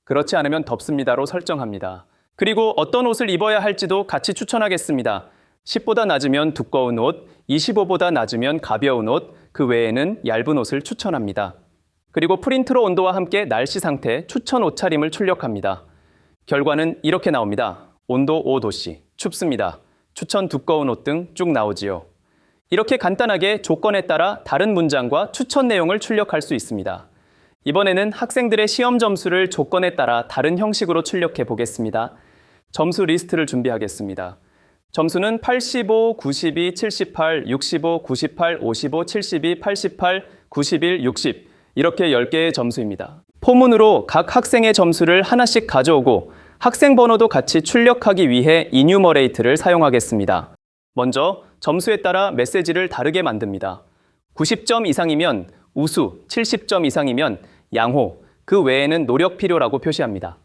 그렇지 않으면 덥습니다로 설정합니다. 그리고 어떤 옷을 입어야 할지도 같이 추천하겠습니다. 10보다 낮으면 두꺼운 옷, 25보다 낮으면 가벼운 옷, 그 외에는 얇은 옷을 추천합니다. 그리고 프린트로 온도와 함께 날씨 상태, 추천 옷차림을 출력합니다. 결과는 이렇게 나옵니다. 온도 5도씨, 춥습니다. 추천 두꺼운 옷 등 쭉 나오지요. 이렇게 간단하게 조건에 따라 다른 문장과 추천 내용을 출력할 수 있습니다. 이번에는 학생들의 시험 점수를 조건에 따라 다른 형식으로 출력해 보겠습니다. 점수 리스트를 준비하겠습니다. 점수는 85, 92, 78, 65, 98, 55, 72, 88, 91, 60 이렇게 10개의 점수입니다. 포문으로 각 학생의 점수를 하나씩 가져오고 학생 번호도 같이 출력하기 위해 이뉴머레이트를 사용하겠습니다. 먼저 점수에 따라 메시지를 다르게 만듭니다. 90점 이상이면 우수, 70점 이상이면 양호, 그 외에는 노력 필요라고 표시합니다.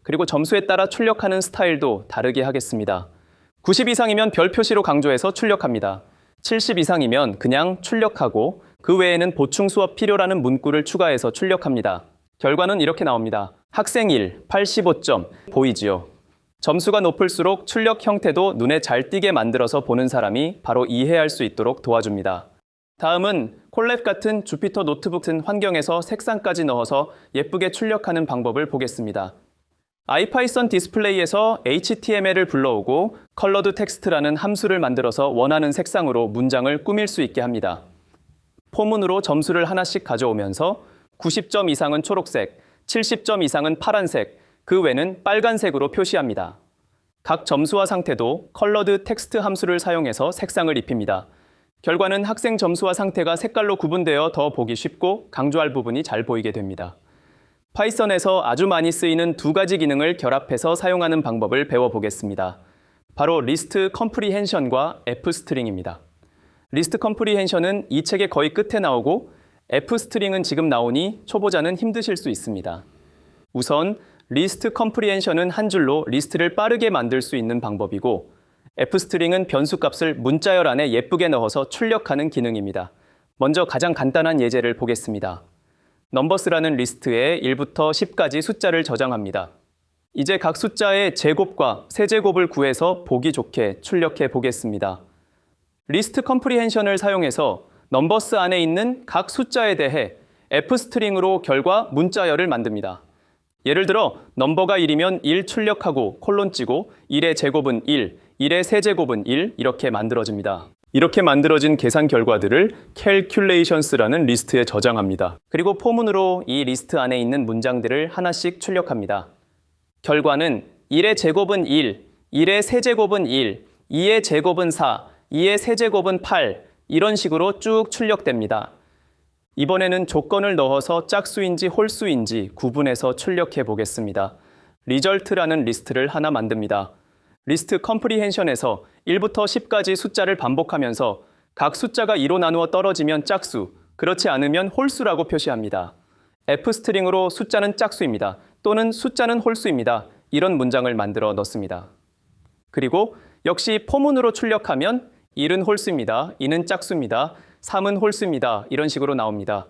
그리고 점수에 따라 출력하는 스타일도 다르게 하겠습니다. 90 이상이면 별 표시로 강조해서 출력합니다. 70 이상이면 그냥 출력하고 그 외에는 보충 수업 필요라는 문구를 추가해서 출력합니다. 결과는 이렇게 나옵니다. 학생 1, 85점, 보이지요? 점수가 높을수록 출력 형태도 눈에 잘 띄게 만들어서 보는 사람이 바로 이해할 수 있도록 도와줍니다. 다음은 콜랩 같은 주피터 노트북 같은 환경에서 색상까지 넣어서 예쁘게 출력하는 방법을 보겠습니다. 아이파이썬 디스플레이에서 HTML을 불러오고 컬러드 텍스트라는 함수를 만들어서 원하는 색상으로 문장을 꾸밀 수 있게 합니다. 포문으로 점수를 하나씩 가져오면서 90점 이상은 초록색, 70점 이상은 파란색, 그 외는 빨간색으로 표시합니다. 각 점수와 상태도 컬러드 텍스트 함수를 사용해서 색상을 입힙니다. 결과는 학생 점수와 상태가 색깔로 구분되어 더 보기 쉽고 강조할 부분이 잘 보이게 됩니다. 파이썬에서 아주 많이 쓰이는 두 가지 기능을 결합해서 사용하는 방법을 배워보겠습니다. 바로 리스트 컴프리헨션과 f스트링입니다. 리스트 컴프리헨션은 이 책의 거의 끝에 나오고 f스트링은 지금 나오니 초보자는 힘드실 수 있습니다. 우선 리스트 컴프리헨션은 한 줄로 리스트를 빠르게 만들 수 있는 방법이고 f스트링은 변수값을 문자열 안에 예쁘게 넣어서 출력하는 기능입니다. 먼저 가장 간단한 예제를 보겠습니다. 넘버스라는 리스트에 1부터 10까지 숫자를 저장합니다. 이제 각 숫자의 제곱과 세제곱을 구해서 보기 좋게 출력해 보겠습니다. 리스트 컴프리헨션을 사용해서 넘버스 안에 있는 각 숫자에 대해 f스트링으로 결과 문자열을 만듭니다. 예를 들어 넘버가 1이면 1 출력하고 콜론 찌고 1의 제곱은 1, 1의 세제곱은 1 이렇게 만들어집니다. 이렇게 만들어진 계산 결과들을 calculations라는 리스트에 저장합니다. 그리고 포문으로 이 리스트 안에 있는 문장들을 하나씩 출력합니다. 결과는 1의 제곱은 1, 1의 세제곱은 1, 2의 제곱은 4, 2의 세제곱은 8 이런 식으로 쭉 출력됩니다. 이번에는 조건을 넣어서 짝수인지 홀수인지 구분해서 출력해 보겠습니다. result라는 리스트를 하나 만듭니다. 리스트 컴프리헨션에서 1부터 10까지 숫자를 반복하면서 각 숫자가 2로 나누어 떨어지면 짝수, 그렇지 않으면 홀수라고 표시합니다. f스트링으로 숫자는 짝수입니다. 또는 숫자는 홀수입니다. 이런 문장을 만들어 넣습니다. 그리고 역시 포문으로 출력하면 1은 홀수입니다. 2는 짝수입니다. 3은 홀수입니다. 이런 식으로 나옵니다.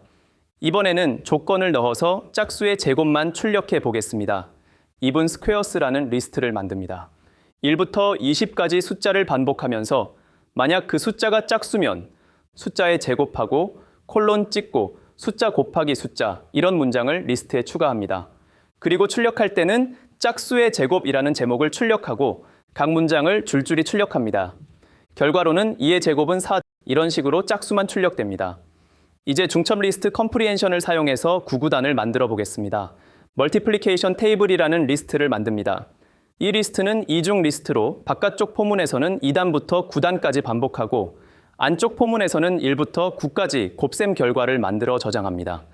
이번에는 조건을 넣어서 짝수의 제곱만 출력해 보겠습니다. even squares라는 리스트를 만듭니다. 1부터 20까지 숫자를 반복하면서 만약 그 숫자가 짝수면 숫자에 제곱하고 콜론 찍고 숫자 곱하기 숫자 이런 문장을 리스트에 추가합니다. 그리고 출력할 때는 짝수의 제곱이라는 제목을 출력하고 각 문장을 줄줄이 출력합니다. 결과로는 2의 제곱은 4 이런 식으로 짝수만 출력됩니다. 이제 중첩 리스트 컴프리헨션을 사용해서 구구단을 만들어 보겠습니다. 멀티플리케이션 테이블이라는 리스트를 만듭니다. 이 리스트는 이중 리스트로 바깥쪽 포문에서는 2단부터 9단까지 반복하고 안쪽 포문에서는 1부터 9까지 곱셈 결과를 만들어 저장합니다.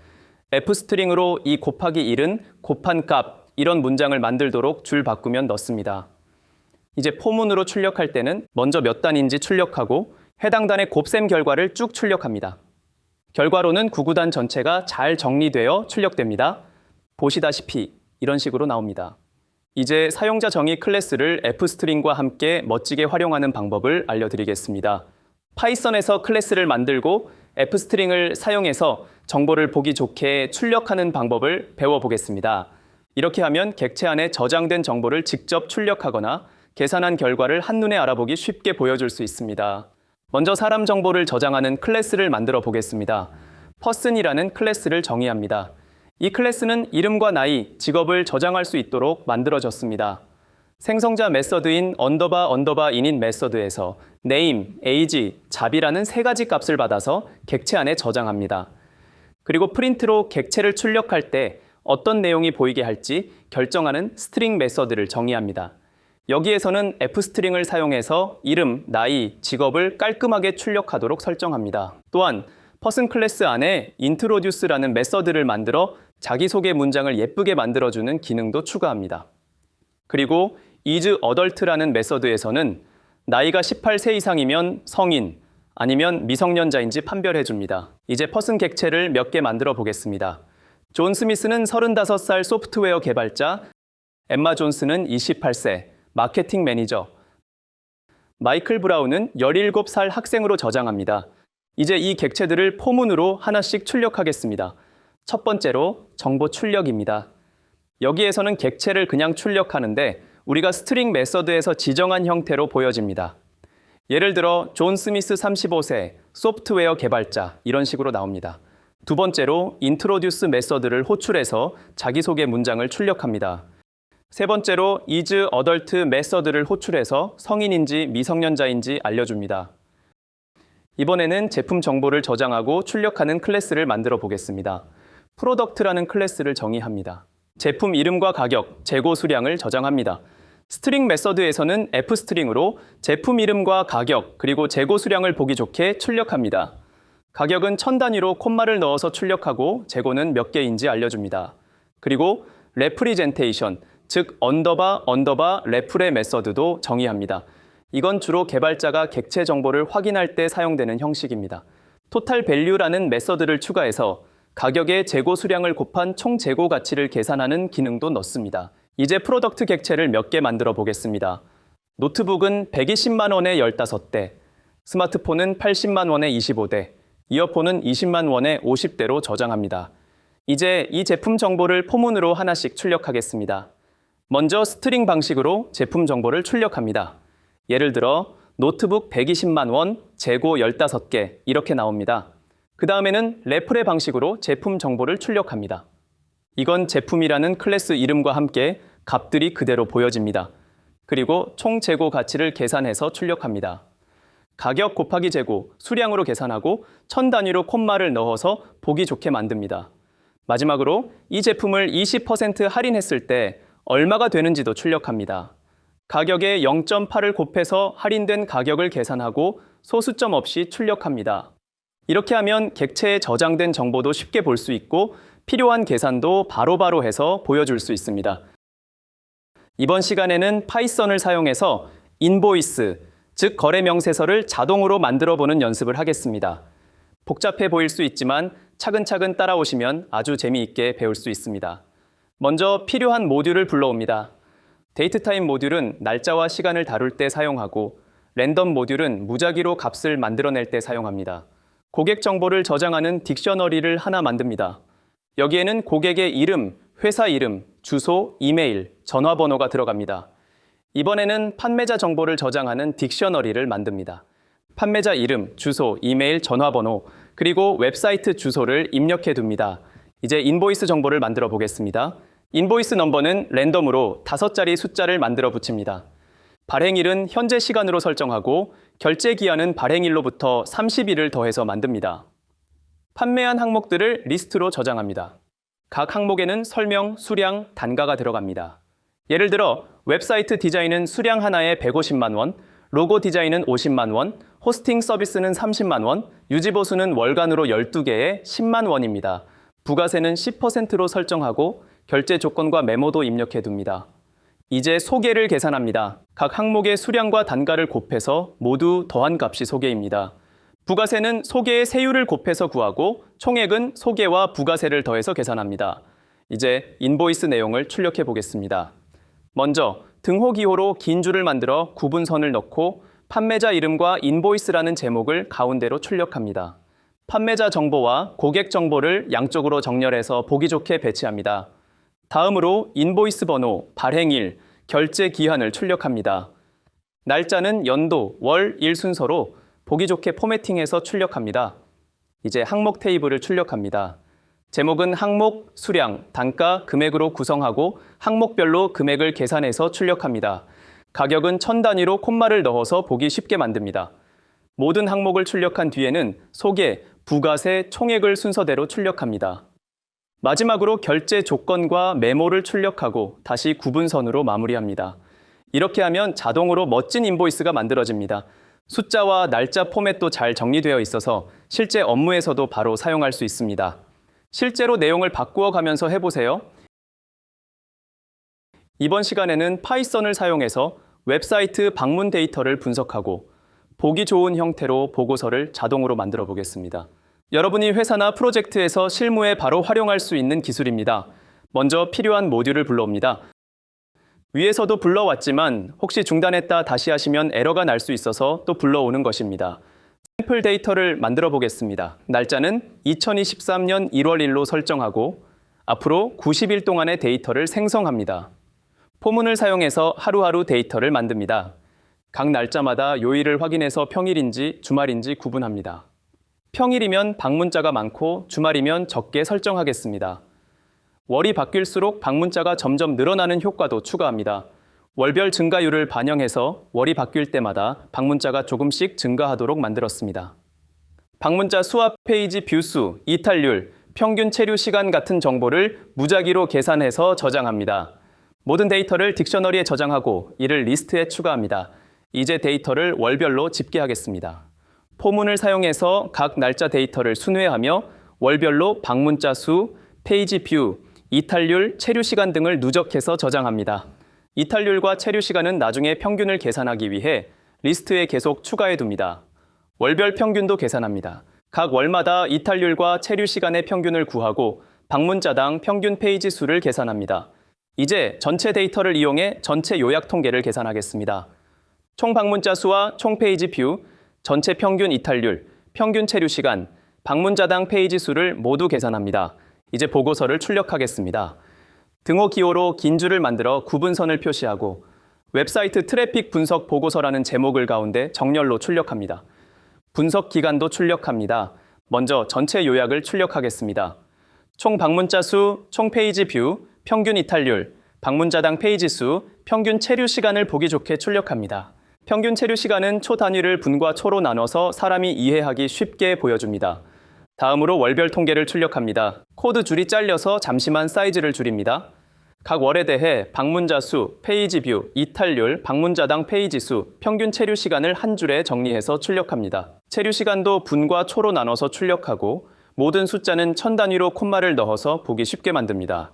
f스트링으로 이 곱하기 1은 곱한 값 이런 문장을 만들도록 줄 바꾸면 넣습니다. 이제 포문으로 출력할 때는 먼저 몇 단인지 출력하고 해당 단의 곱셈 결과를 쭉 출력합니다. 결과로는 구구단 전체가 잘 정리되어 출력됩니다. 보시다시피 이런 식으로 나옵니다. 이제 사용자 정의 클래스를 f스트링과 함께 멋지게 활용하는 방법을 알려드리겠습니다. 파이썬에서 클래스를 만들고 f스트링을 사용해서 정보를 보기 좋게 출력하는 방법을 배워보겠습니다. 이렇게 하면 객체 안에 저장된 정보를 직접 출력하거나 계산한 결과를 한눈에 알아보기 쉽게 보여줄 수 있습니다. 먼저 사람 정보를 저장하는 클래스를 만들어 보겠습니다. person이라는 클래스를 정의합니다. 이 클래스는 이름과 나이, 직업을 저장할 수 있도록 만들어졌습니다. 생성자 메서드인 init 메서드에서 name, age, 잡이라는 세 가지 값을 받아서 객체 안에 저장합니다. 그리고 프린트로 객체를 출력할 때 어떤 내용이 보이게 할지 결정하는 스트링 메서드를 정의합니다. 여기에서는 f스트링을 사용해서 이름, 나이, 직업을 깔끔하게 출력하도록 설정합니다. 또한 person 클래스 안에 introduce라는 메서드를 만들어 자기소개 문장을 예쁘게 만들어주는 기능도 추가합니다. 그리고 is adult라는 메서드에서는 나이가 18세 이상이면 성인, 아니면 미성년자인지 판별해줍니다. 이제 person 객체를 몇 개 만들어 보겠습니다. 존 스미스는 35살 소프트웨어 개발자, 엠마 존스는 28세, 마케팅 매니저, 마이클 브라운은 17살 학생으로 저장합니다. 이제 이 객체들을 포문으로 하나씩 출력하겠습니다. 첫 번째로 정보 출력입니다. 여기에서는 객체를 그냥 출력하는데 우리가 스트링 메서드에서 지정한 형태로 보여집니다. 예를 들어 존 스미스 35세, 소프트웨어 개발자 이런 식으로 나옵니다. 두 번째로 introduce 메서드를 호출해서 자기소개 문장을 출력합니다. 세 번째로 is adult 메서드를 호출해서 성인인지 미성년자인지 알려줍니다. 이번에는 제품 정보를 저장하고 출력하는 클래스를 만들어 보겠습니다. 프로덕트라는 클래스를 정의합니다. 제품 이름과 가격, 재고 수량을 저장합니다. 스트링 메서드에서는 f스트링으로 제품 이름과 가격, 그리고 재고 수량을 보기 좋게 출력합니다. 가격은 1000단위로 콤마를 넣어서 출력하고 재고는 몇 개인지 알려줍니다. 그리고 representation, 즉 언더바 레프레 메서드도 정의합니다. 이건 주로 개발자가 객체 정보를 확인할 때 사용되는 형식입니다. 토탈 밸류라는 메서드를 추가해서 가격의 재고 수량을 곱한 총 재고 가치를 계산하는 기능도 넣습니다. 이제 프로덕트 객체를 몇 개 만들어 보겠습니다. 노트북은 120만 원에 15대, 스마트폰은 80만 원에 25대, 이어폰은 20만 원에 50대로 저장합니다. 이제 이 제품 정보를 포문으로 하나씩 출력하겠습니다. 먼저 스트링 방식으로 제품 정보를 출력합니다. 예를 들어 노트북 120만 원, 재고 15개 이렇게 나옵니다. 그 다음에는 레프레 방식으로 제품 정보를 출력합니다. 이건 제품이라는 클래스 이름과 함께 값들이 그대로 보여집니다. 그리고 총 재고 가치를 계산해서 출력합니다. 가격 곱하기 재고, 수량으로 계산하고 1000단위로 콤마를 넣어서 보기 좋게 만듭니다. 마지막으로 이 제품을 20% 할인했을 때 얼마가 되는지도 출력합니다. 가격의 0.8을 곱해서 할인된 가격을 계산하고 소수점 없이 출력합니다. 이렇게 하면 객체에 저장된 정보도 쉽게 볼 수 있고 필요한 계산도 바로바로 해서 보여줄 수 있습니다. 이번 시간에는 파이썬을 사용해서 인보이스, 즉 거래 명세서를 자동으로 만들어 보는 연습을 하겠습니다. 복잡해 보일 수 있지만 차근차근 따라오시면 아주 재미있게 배울 수 있습니다. 먼저 필요한 모듈을 불러옵니다. 데이트타임 모듈은 날짜와 시간을 다룰 때 사용하고 랜덤 모듈은 무작위로 값을 만들어낼 때 사용합니다. 고객 정보를 저장하는 딕셔너리를 하나 만듭니다. 여기에는 고객의 이름, 회사 이름, 주소, 이메일, 전화번호가 들어갑니다. 이번에는 판매자 정보를 저장하는 딕셔너리를 만듭니다. 판매자 이름, 주소, 이메일, 전화번호, 그리고 웹사이트 주소를 입력해 둡니다. 이제 인보이스 정보를 만들어 보겠습니다. 인보이스 넘버는 랜덤으로 5자리 숫자를 만들어 붙입니다. 발행일은 현재 시간으로 설정하고 결제 기한은 발행일로부터 30일을 더해서 만듭니다. 판매한 항목들을 리스트로 저장합니다. 각 항목에는 설명, 수량, 단가가 들어갑니다. 예를 들어 웹사이트 디자인은 수량 하나에 150만 원, 로고 디자인은 50만 원, 호스팅 서비스는 30만 원, 유지보수는 월간으로 12개에 10만 원입니다. 부가세는 10%로 설정하고 결제 조건과 메모도 입력해 둡니다. 이제 소개를 계산합니다. 각 항목의 수량과 단가를 곱해서 모두 더한 값이 소개입니다. 부가세는 소개의 세율을 곱해서 구하고 총액은 소개와 부가세를 더해서 계산합니다. 이제 인보이스 내용을 출력해 보겠습니다. 먼저 등호기호로 긴 줄을 만들어 구분선을 넣고 판매자 이름과 인보이스라는 제목을 가운데로 출력합니다. 판매자 정보와 고객 정보를 양쪽으로 정렬해서 보기 좋게 배치합니다. 다음으로 인보이스 번호, 발행일, 결제 기한을 출력합니다. 날짜는 연도, 월, 일 순서로 보기 좋게 포매팅해서 출력합니다. 이제 항목 테이블을 출력합니다. 제목은 항목, 수량, 단가, 금액으로 구성하고 항목별로 금액을 계산해서 출력합니다. 가격은 1000단위로 콤마를 넣어서 보기 쉽게 만듭니다. 모든 항목을 출력한 뒤에는 소개, 부가세, 총액을 순서대로 출력합니다. 마지막으로 결제 조건과 메모를 출력하고 다시 구분선으로 마무리합니다. 이렇게 하면 자동으로 멋진 인보이스가 만들어집니다. 숫자와 날짜 포맷도 잘 정리되어 있어서 실제 업무에서도 바로 사용할 수 있습니다. 실제로 내용을 바꾸어 가면서 해보세요. 이번 시간에는 파이썬을 사용해서 웹사이트 방문 데이터를 분석하고 보기 좋은 형태로 보고서를 자동으로 만들어 보겠습니다. 여러분이 회사나 프로젝트에서 실무에 바로 활용할 수 있는 기술입니다. 먼저 필요한 모듈을 불러옵니다. 위에서도 불러왔지만 혹시 중단했다 다시 하시면 에러가 날 수 있어서 또 불러오는 것입니다. 샘플 데이터를 만들어 보겠습니다. 날짜는 2023년 1월 1로 설정하고 앞으로 90일 동안의 데이터를 생성합니다. 포문을 사용해서 하루하루 데이터를 만듭니다. 각 날짜마다 요일을 확인해서 평일인지 주말인지 구분합니다. 평일이면 방문자가 많고 주말이면 적게 설정하겠습니다. 월이 바뀔수록 방문자가 점점 늘어나는 효과도 추가합니다. 월별 증가율을 반영해서 월이 바뀔 때마다 방문자가 조금씩 증가하도록 만들었습니다. 방문자 수와 페이지 뷰수, 이탈률, 평균 체류 시간 같은 정보를 무작위로 계산해서 저장합니다. 모든 데이터를 딕셔너리에 저장하고 이를 리스트에 추가합니다. 이제 데이터를 월별로 집계하겠습니다. 포문을 사용해서 각 날짜 데이터를 순회하며 월별로 방문자 수, 페이지 뷰, 이탈률, 체류 시간 등을 누적해서 저장합니다. 이탈률과 체류 시간은 나중에 평균을 계산하기 위해 리스트에 계속 추가해 둡니다. 월별 평균도 계산합니다. 각 월마다 이탈률과 체류 시간의 평균을 구하고 방문자당 평균 페이지 수를 계산합니다. 이제 전체 데이터를 이용해 전체 요약 통계를 계산하겠습니다. 총 방문자 수와 총 페이지 뷰, 전체 평균 이탈률, 평균 체류 시간, 방문자당 페이지 수를 모두 계산합니다. 이제 보고서를 출력하겠습니다. 등호 기호로 긴 줄을 만들어 구분선을 표시하고 웹사이트 트래픽 분석 보고서라는 제목을 가운데 정렬로 출력합니다. 분석 기간도 출력합니다. 먼저 전체 요약을 출력하겠습니다. 총 방문자 수, 총 페이지 뷰, 평균 이탈률, 방문자당 페이지 수, 평균 체류 시간을 보기 좋게 출력합니다. 평균 체류 시간은 초 단위를 분과 초로 나눠서 사람이 이해하기 쉽게 보여줍니다. 다음으로 월별 통계를 출력합니다. 코드 줄이 잘려서 잠시만 사이즈를 줄입니다. 각 월에 대해 방문자 수, 페이지 뷰, 이탈률, 방문자당 페이지 수, 평균 체류 시간을 한 줄에 정리해서 출력합니다. 체류 시간도 분과 초로 나눠서 출력하고 모든 숫자는 1000 단위로 콤마를 넣어서 보기 쉽게 만듭니다.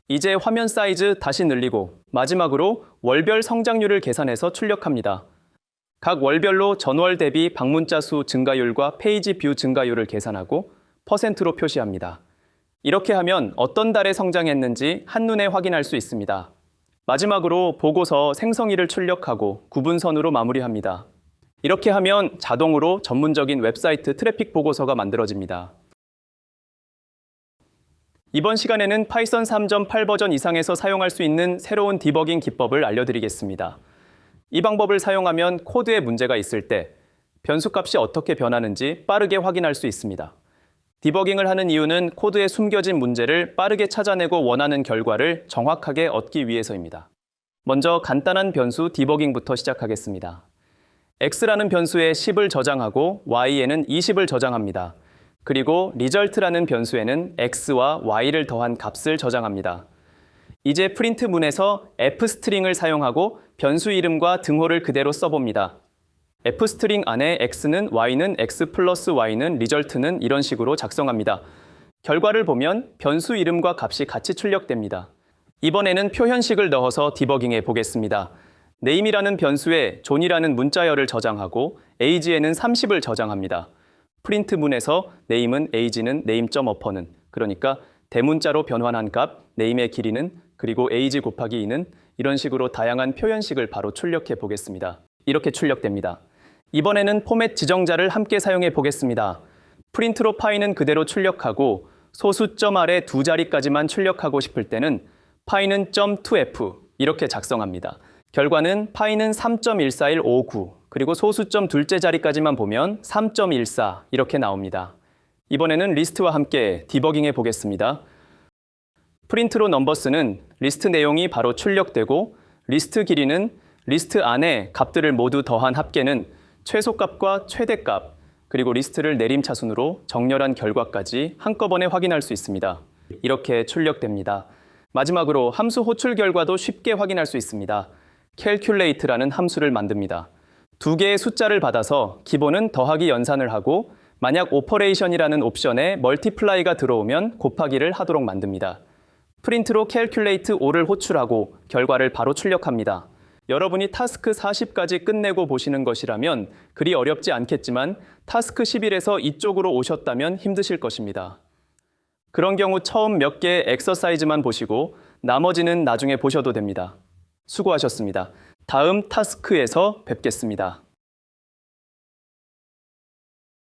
이제 화면 사이즈 다시 늘리고 마지막으로 월별 성장률을 계산해서 출력합니다. 각 월별로 전월 대비 방문자 수 증가율과 페이지 뷰 증가율을 계산하고 %로 표시합니다. 이렇게 하면 어떤 달에 성장했는지 한눈에 확인할 수 있습니다. 마지막으로 보고서 생성일을 출력하고 구분선으로 마무리합니다. 이렇게 하면 자동으로 전문적인 웹사이트 트래픽 보고서가 만들어집니다. 이번 시간에는 파이썬 3.8 버전 이상에서 사용할 수 있는 새로운 디버깅 기법을 알려드리겠습니다. 이 방법을 사용하면 코드에 문제가 있을 때 변수값이 어떻게 변하는지 빠르게 확인할 수 있습니다. 디버깅을 하는 이유는 코드에 숨겨진 문제를 빠르게 찾아내고 원하는 결과를 정확하게 얻기 위해서입니다. 먼저 간단한 변수 디버깅부터 시작하겠습니다. x라는 변수에 10을 저장하고 y에는 20을 저장합니다. 그리고 result라는 변수에는 x와 y를 더한 값을 저장합니다. 이제 프린트 문에서 f스트링을 사용하고 변수 이름과 등호를 그대로 써봅니다. f스트링 안에 x는 y는 x 플러스 y는 result는 이런 식으로 작성합니다. 결과를 보면 변수 이름과 값이 같이 출력됩니다. 이번에는 표현식을 넣어서 디버깅해 보겠습니다. name이라는 변수에 존이라는 문자열을 저장하고 age에는 30을 저장합니다. 프린트 문에서 name은 age는 name.upper는 그러니까 대문자로 변환한 값 name의 길이는 그리고 age 곱하기 2는 이런 식으로 다양한 표현식을 바로 출력해 보겠습니다. 이렇게 출력됩니다. 이번에는 포맷 지정자를 함께 사용해 보겠습니다. 프린트로 파이는 그대로 출력하고 소수 점 아래 두 자리까지만 출력하고 싶을 때는 파이는 .2f 이렇게 작성합니다. 결과는 파이는 3.14159 그리고 소수점 둘째 자리까지만 보면 3.14 이렇게 나옵니다. 이번에는 리스트와 함께 디버깅해 보겠습니다. 프린트로 넘버스는 리스트 내용이 바로 출력되고 리스트 길이는 리스트 안에 값들을 모두 더한 합계는 최소값과 최대값 그리고 리스트를 내림차순으로 정렬한 결과까지 한꺼번에 확인할 수 있습니다. 이렇게 출력됩니다. 마지막으로 함수 호출 결과도 쉽게 확인할 수 있습니다. calculate라는 함수를 만듭니다. 두 개의 숫자를 받아서 기본은 더하기 연산을 하고 만약 operation이라는 옵션에 multiply가 들어오면 곱하기를 하도록 만듭니다. 프린트로 calculate all을 호출하고 결과를 바로 출력합니다. 여러분이 타스크 40까지 끝내고 보시는 것이라면 그리 어렵지 않겠지만 타스크 11에서 이쪽으로 오셨다면 힘드실 것입니다. 그런 경우 처음 몇 개의 엑서사이즈만 보시고 나머지는 나중에 보셔도 됩니다. 수고하셨습니다. 다음 타스크에서 뵙겠습니다.